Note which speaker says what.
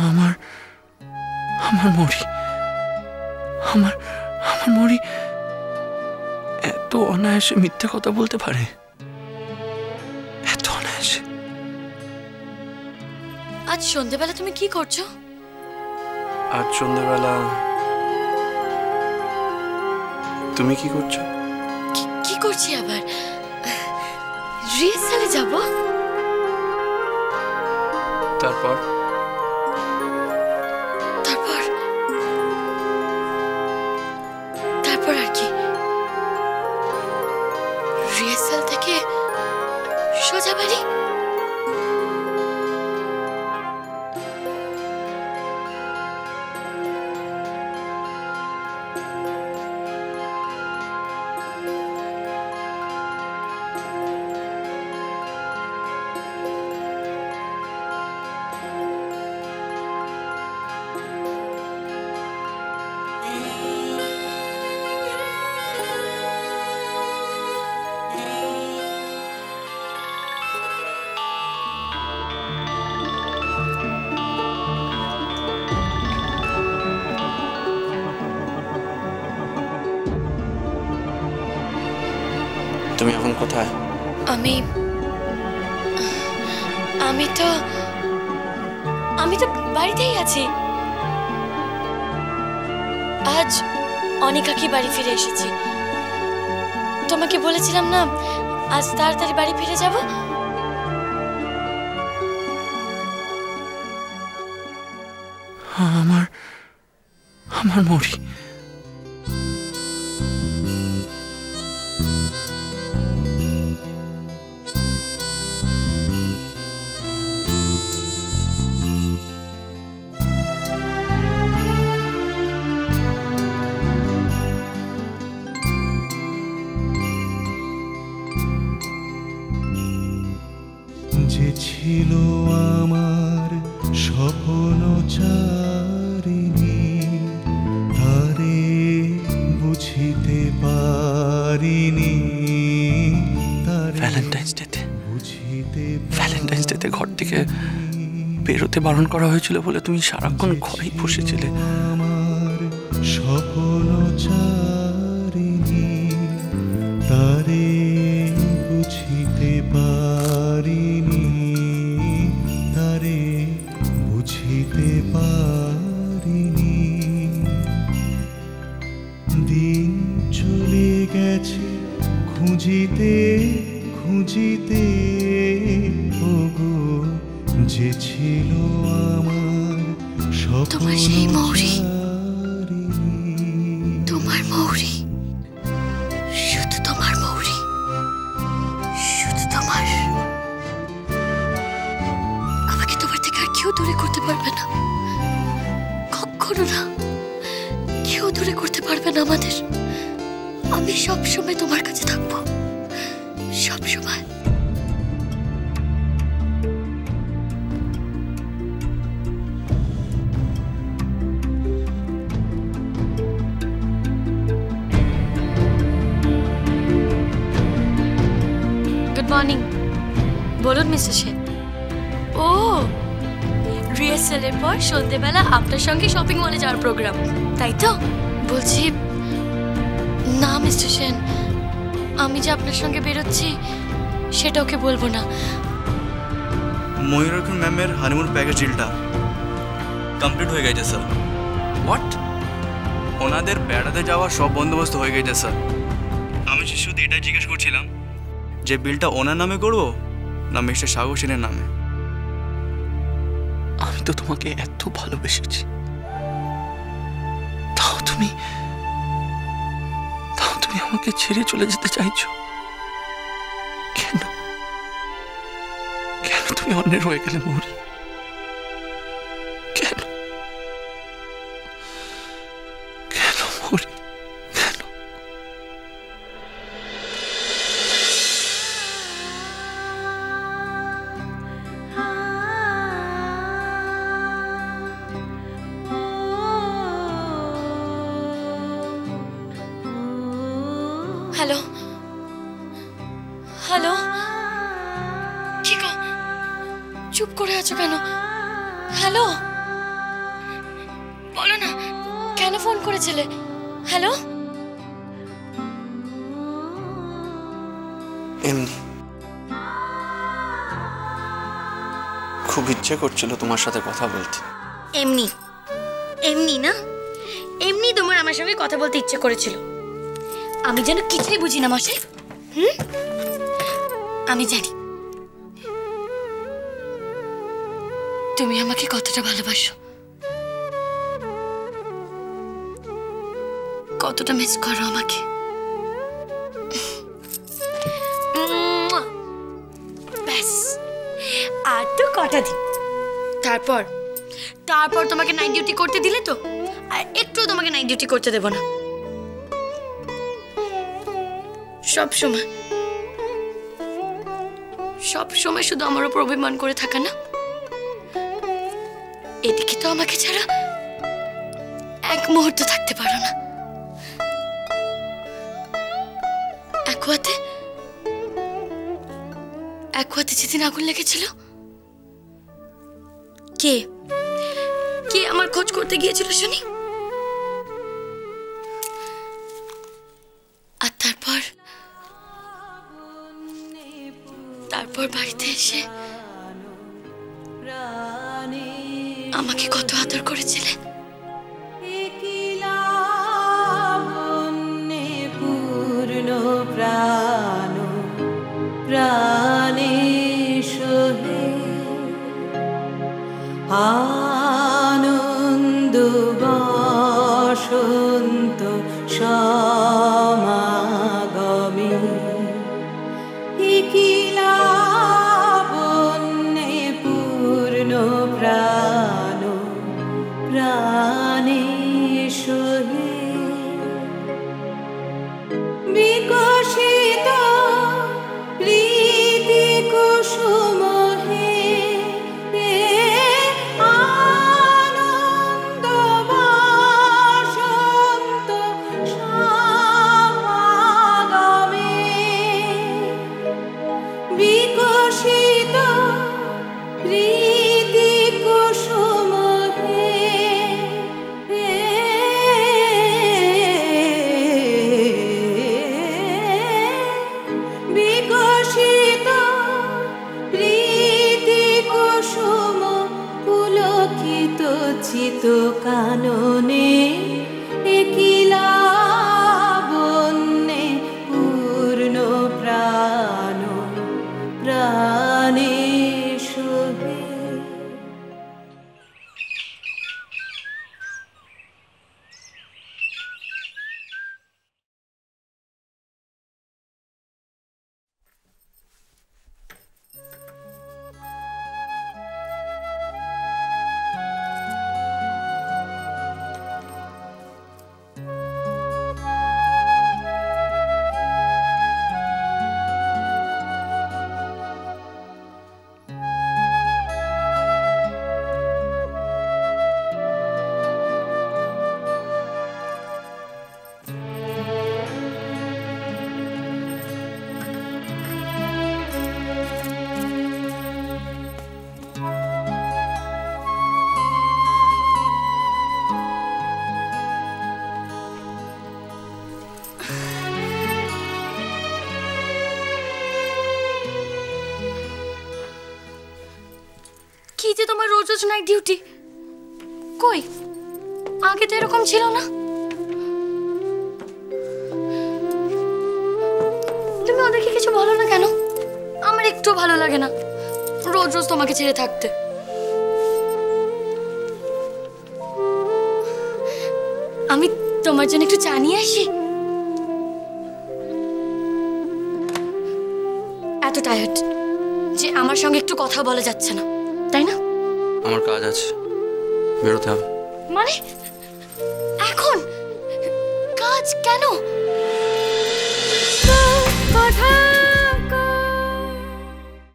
Speaker 1: আমার আমার মরি, আমার আমার মরি এত অনায়াসে মিথ্যে কথা বলতে পারে? এত অনায়াসে?
Speaker 2: আজ সন্ধ্যেবেলা তুমি কি করছো?
Speaker 1: আজ সন্ধ্যেবেলা তুমি কি করছো?
Speaker 2: কি করছি আবার? রিহার্সালে যাব।
Speaker 1: তারপর
Speaker 2: তারপর তারপর আর কি? রিহার্সাল থেকে সোজা বাড়ি।
Speaker 1: তুমি এখন কোথায়?
Speaker 2: আমি তো বাড়িতেই আছি। আজ অনিকাকে বাড়ি ফিরে এসেছি। তোমাকে বলেছিলাম না আজ তাড়াতাড়ি বাড়ি ফিরে যাব।
Speaker 1: আমার আমার মরি।
Speaker 3: যে ছিল আমার স্বপ্ন চারিণী, তারে বুঝিতে পারিনি।
Speaker 1: ভ্যালেন্টাইন্স ডেতে ঘর থেকে বেরোতে বারণ করা হয়েছিল বলে তুমি সারাক্ষণ ঘরেই বসেছিলে।
Speaker 3: আমার স্বপ্ন চারিণী, তারে বুঝিতে পারিনি, তারে বুঝিতে পারিনি। দিন চলে গেছে খুঁজিতে খুঁজিতে, ওগো যে ছিল আমার স্বপ্ন চারিণী।
Speaker 2: তোমার মৌরি, শুধু তোমার মৌরি, শুধু তোমার। আমাকে তোমার থেকে আর কেউ দূরে করতে পারবে না, কখনো না। কেউ দূরে করতে পারবে না আমাদের। আমি সব সময় তোমার কাছে থাকবো, সব সময়। Good morning. বলুন মিস্টার সেন। ও, রিহার্সালের পর সন্ধ্যেবেলা আপনার সঙ্গে শপিং মলে যাওয়ার প্রোগ্রাম, তাই তো? বলছি না মিস্টার সেন, আমি যে আপনার সঙ্গে বেরোচ্ছি সেটা ওকে বলবো না।
Speaker 4: ময়ূরাক্ষণ ম্যামের হানিমুন প্যাকেজ ডিলটা কমপ্লিট হয়ে গেছে স্যার।
Speaker 1: হোয়াট?
Speaker 4: ওনাদের বেড়াতে যাওয়ার সব বন্দোবস্ত হয়ে গেছে স্যার। আমি শুধু এটাই জিজ্ঞেস করছিলাম যে বিলটা ওনার নামে করবো না মিস্টার সাগর সেনের নামে।
Speaker 1: আমি তো তোমাকে এত ভালোবেসেছি, তাও তুমি আমাকে ছেড়ে চলে যেতে চাইছো কেন? কেন তুমি অন্যের হয়ে গেলে মৌরি? কেন কেন মৌরি, কেন?
Speaker 2: হ্যালো হ্যালো, কি গো, চুপ করে আছো কেন? হ্যালো কেন ফোন করেছিলে? হ্যালো?
Speaker 1: এমনি খুব ইচ্ছে করছিল তোমার সাথে কথা বলতে।
Speaker 2: এমনি এমনি না, এমনি তোমার আমার সঙ্গে কথা বলতে ইচ্ছে করেছিল। আমি যেন কিছুই বুঝি না মশাই। আমি জানি তুমি আমাকে কতটা ভালোবাসো, কতটা মিস করো আমাকে। ব্যাস আর তো কটা দিন, তারপর তোমাকে নাইট ডিউটি করতে দিলে তো আর একটু তোমাকে নাইট ডিউটি করতে দেব না। সব সময় শুধু আমার উপর অভিমান করে থাকা না, এদিকে তো আমাকে ছাড়া এক মুহূর্ত থাকতে পারো না। অ্যাকোয়াতে যেদিন আগুন লেগেছিল, কে আমার খোঁজ করতে গিয়েছিল শুনি? আর তারপর বাড়িতে এসে আমাকে কত আদর করেছিলে।
Speaker 5: পূর্ণ প্রাণ প্রাণে সহে আনন্দ বসন্ত সমাগমে কি লাবণ্যে পূর্ণ প্রাণ প্রাণে সহে বিকশিত প্রীতি কুসুম হে আনন্দ বসন্ত সমাগমে বিকশিত প্রীতি কুসুম হে বিকশিত প্রীতি কুসুম পুলকিত চিত কাননে কি লাবণ্যে পূর্ণ প্রাণ প্রাণে সহে।
Speaker 2: কি যে তোমার রোজ রোজ নাইট ডিউটি, কই আগে তো এরকম ছিল না। তুমি ওদেরকে কিছু বলো না কেন? আমার একটু ভালো লাগে না রোজ রোজ তোমাকে ছেড়ে থাকতে। আমি তোমার জন্য একটু চা নিয়ে আসি। এত টায়ার্ড যে আমার সঙ্গে একটু কথা বলা যাচ্ছে না, তাই না?
Speaker 1: আমার কাজ আছে, বেরোতে হবে।
Speaker 2: মানে এখন কাজ কেন? কথা